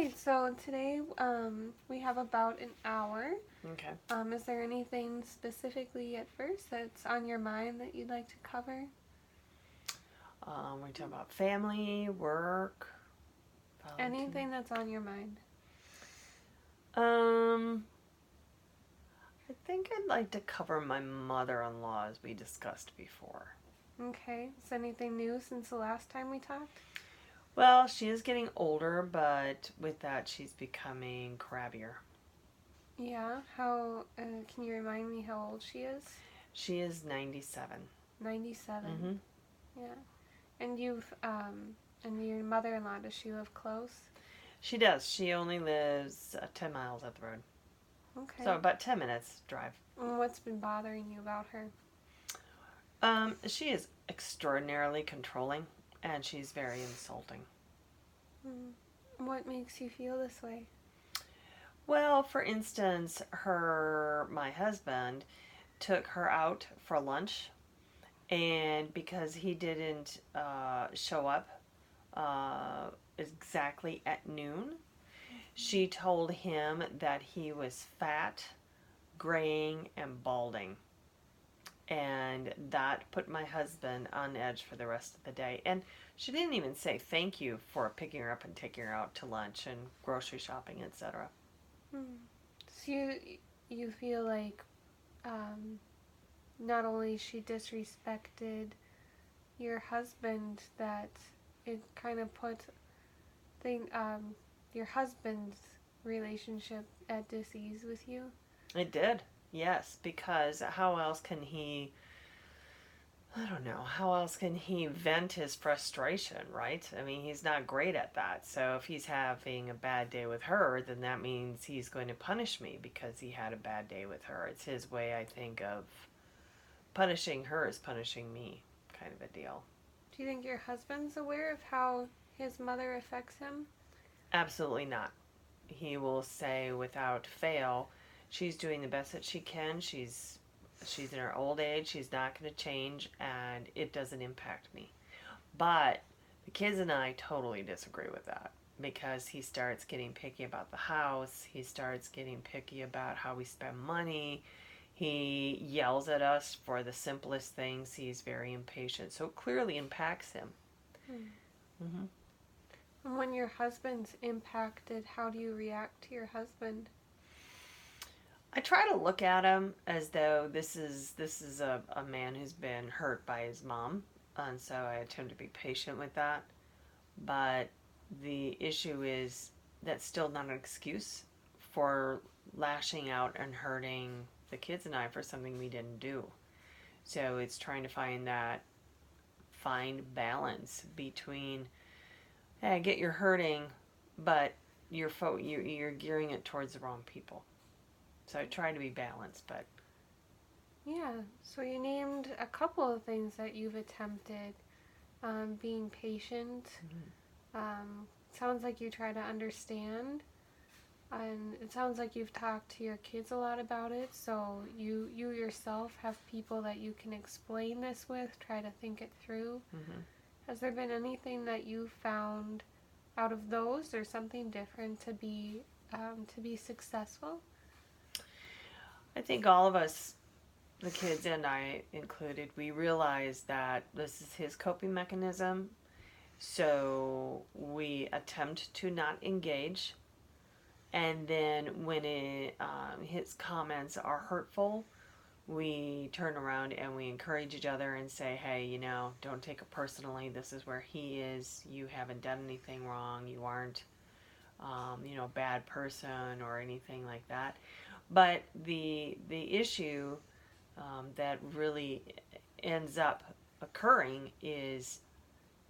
right, so today we have about an hour. Okay. Is there anything specifically at first that's on your mind that you'd like to cover? We talk about family, work, Anything volunteer. that's on your mind. Um, I think I'd like to cover my mother-in-law as we discussed before. Okay, is anything new since the last time we talked? Well, she is getting older, but with that, she's becoming crabbier. Yeah, can you remind me how old she is? She is 97. 97. Mm-hmm. Yeah. And and your mother-in-law, does she live close? She does. She only lives 10 miles up the road. Okay. So about 10 minutes drive. And what's been bothering you about her? She is extraordinarily controlling, and she's very insulting. What makes you feel this way? Well, for instance, my husband took her out for lunch, and because he didn't show up exactly at noon, she told him that he was fat, graying, and balding. And that put my husband on edge for the rest of the day. And she didn't even say thank you for picking her up and taking her out to lunch and grocery shopping, etc. So you feel like um, not only she disrespected your husband, that it kind of put thing your husband's relationship at dis-ease with you. It did, yes, because how else can he, I don't know, how else can he vent his frustration, right? I mean, he's not great at that. So if he's having a bad day with her, then that means he's going to punish me because he had a bad day with her. It's his way, I think, of punishing her is punishing me, kind of a deal. Do you think your husband's aware of how his mother affects him? Absolutely not. He will say without fail, she's doing the best that she can. She's in her old age. She's not going to change, and it doesn't impact me. But the kids and I totally disagree with that because he starts getting picky about the house. He starts getting picky about how we spend money. He yells at us for the simplest things. He's very impatient. So it clearly impacts him. Mm-hmm. And when your husband's impacted, how do you react to your husband? I try to look at him as though this is a man who's been hurt by his mom, and so I attempt to be patient with that. But the issue is that's still not an excuse for lashing out and hurting the kids and I for something we didn't do. So it's trying to find that fine balance between, hey, I get you're hurting, but you're gearing it towards the wrong people. So I try to be balanced, but Yeah, so you named a couple of things that you've attempted. Being patient. Sounds like you try to understand. And it sounds like you've talked to your kids a lot about it, so you yourself have people that you can explain this with, try to think it through. mm-hmm. Has there been anything that you found out of those, or something different to be successful? I think all of us, the kids and I included, we realized that this is his coping mechanism. So we attempt to not engage. And then when his comments are hurtful, we turn around and we encourage each other and say, hey, don't take it personally. This is where he is. You haven't done anything wrong. You aren't, a bad person or anything like that. But the issue that really ends up occurring is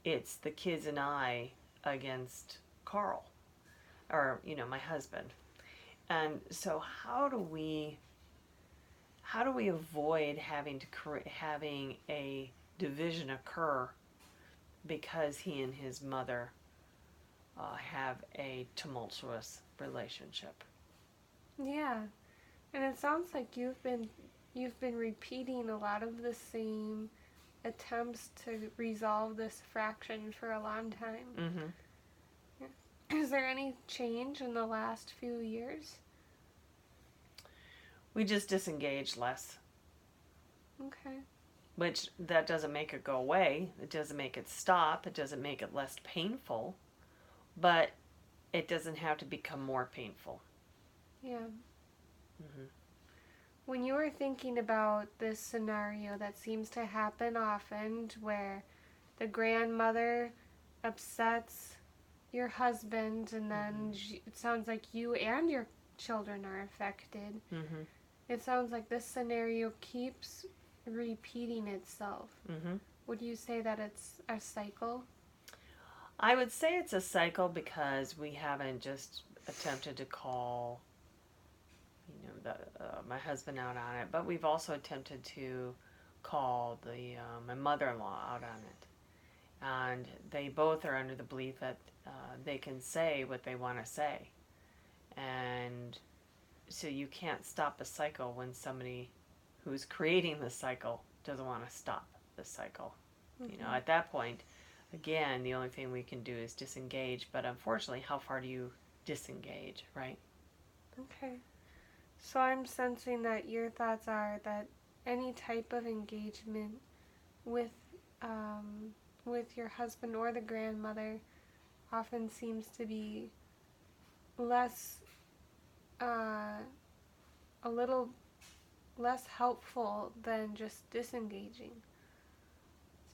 it's the kids and I against Carl, or my husband. And so how do we avoid having a division occur because he and his mother have a tumultuous relationship? Yeah, and it sounds like you've been repeating a lot of the same attempts to resolve this fraction for a long time. Mm-hmm. Yeah. Is there any change in the last few years? We just disengage less, Okay. which that doesn't make it go away. It doesn't make it stop. It doesn't make it less painful, but it doesn't have to become more painful. Yeah. Mm-hmm. When you were thinking about this scenario that seems to happen often where the grandmother upsets your husband and then it sounds like you and your children are affected. Mm-hmm. It sounds like this scenario keeps repeating itself. Mm-hmm. Would you say that it's a cycle? I would say it's a cycle because we haven't just attempted to call, my husband out on it, but we've also attempted to call my mother-in-law out on it, and they both are under the belief that they can say what they want to say, and so you can't stop a cycle when somebody who's creating the cycle doesn't want to stop the cycle. Mm-hmm. At that point, again, the only thing we can do is disengage, but unfortunately, how far do you disengage, right? Okay. So I'm sensing that your thoughts are that any type of engagement with with your husband or the grandmother often seems to be less a little less helpful than just disengaging.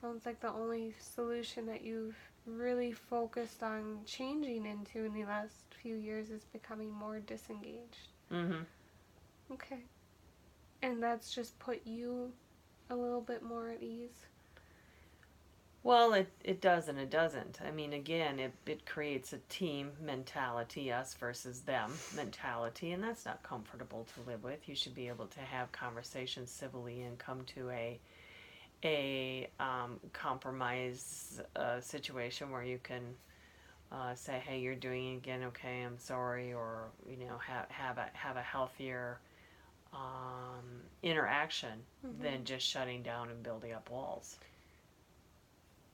Sounds like the only solution that you've really focused on changing into in the last few years is becoming more disengaged. Mm-hmm. Okay. And that's just put you a little bit more at ease? Well, it does and it doesn't. I mean, again, it creates a team mentality, us versus them mentality, and that's not comfortable to live with. You should be able to have conversations civilly and come to a compromise situation where you can say, "Hey, you're doing it again. Okay, I'm sorry," or have a healthier interaction than just shutting down and building up walls.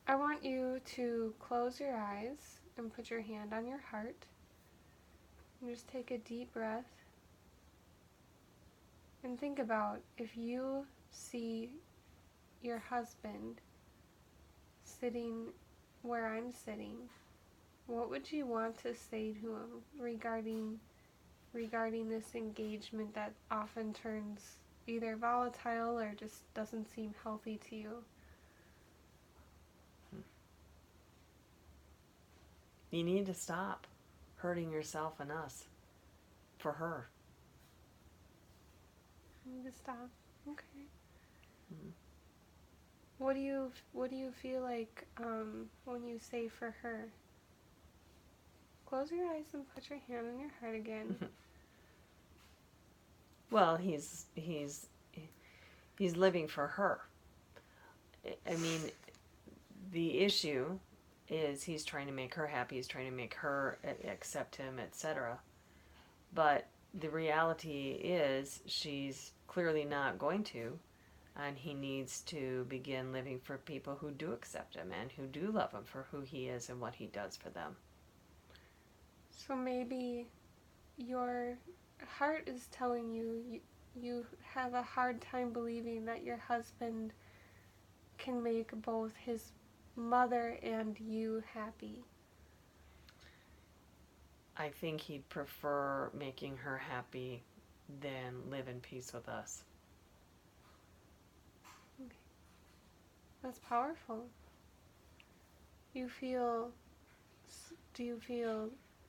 I want you to close your eyes and put your hand on your heart. And just take a deep breath. And think about if you see your husband sitting where I'm sitting, what would you want to say to him regarding this engagement that often turns either volatile or just doesn't seem healthy to you? You need to stop hurting yourself and us for her. You need to stop. Okay. Mm-hmm. What do you feel like when you say for her? Close your eyes and put your hand on your heart again. Well, he's living for her. I mean, the issue is he's trying to make her happy. He's trying to make her accept him, etc. But the reality is she's clearly not going to, and he needs to begin living for people who do accept him and who do love him for who he is and what he does for them. So maybe your heart is telling you have a hard time believing that your husband can make both his mother and you happy. I think he'd prefer making her happy than live in peace with us. Okay. That's powerful. Do you feel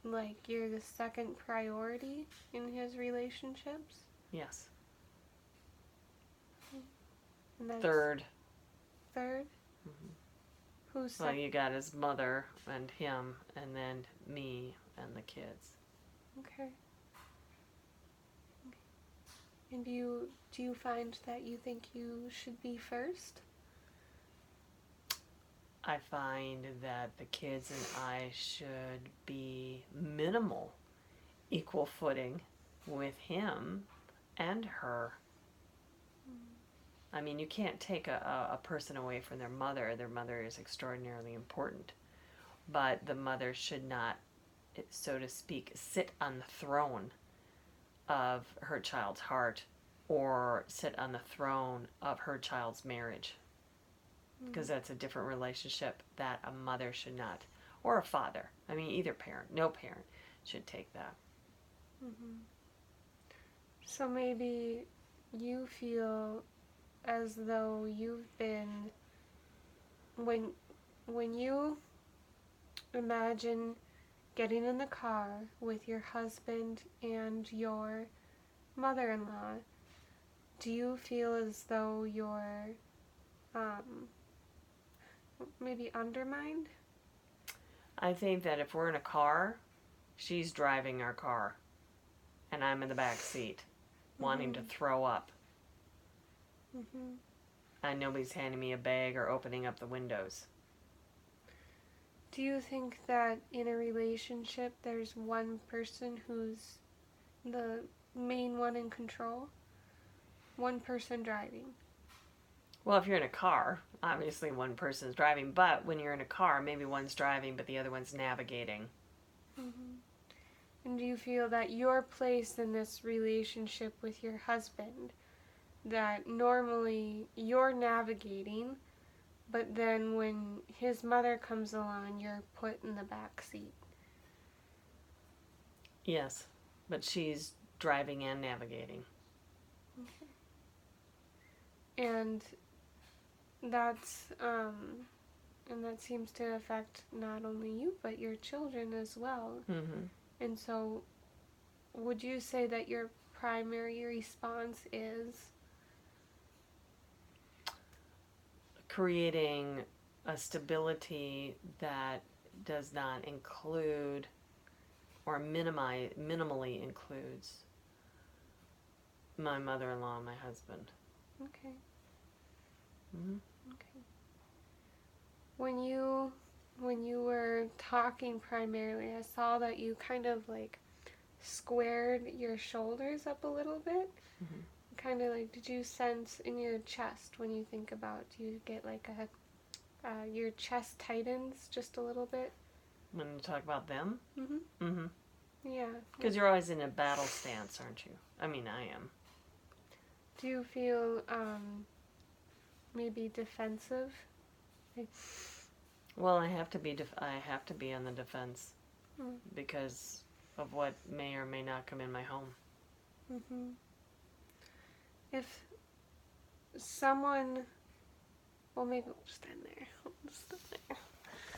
like you're the second priority in his relationships? Yes. And that's Third. Third? Mm-hmm. Who's Well, second? you got his mother and him, and then me and the kids. Okay. And do you find that you think you should be first? I find that the kids and I should be minimal equal footing with him and her. I mean, you can't take a person away from their mother. Their mother is extraordinarily important. But the mother should not so to speak, sit on the throne of her child's heart or sit on the throne of her child's marriage. Because that's a different relationship that a mother should not, or a father. I mean, either parent, no parent should take that. So maybe you feel as though you've been, when you imagine getting in the car with your husband and your mother-in-law, do you feel as though you're maybe undermined? I think that if we're in a car, she's driving our car, and I'm in the back seat, wanting to throw up. And nobody's handing me a bag or opening up the windows. Do you think that in a relationship there's one person who's the main one in control? One person driving? Well, if you're in a car, obviously one person's driving, but when you're in a car, maybe one's driving, but the other one's navigating. And do you feel that your place in this relationship with your husband, that normally you're navigating, but then when his mother comes along, you're put in the back seat? Yes, but she's driving and navigating. And that's and that seems to affect not only you but your children as well. And so would you say that your primary response is creating a stability that does not include or minimally includes my mother-in-law and my husband? okay? Okay. When you were talking primarily, I saw that you kind of like squared your shoulders up a little bit. Kind of like, did you sense in your chest when you think about, do you get like your chest tightens just a little bit? When you talk about them? Yeah. Because you're always in a battle stance, aren't you? I mean, I am. Do you feel maybe defensive? Well, I have to be on the defense because of what may or may not come in my home. If someone, well, maybe we'll stand there.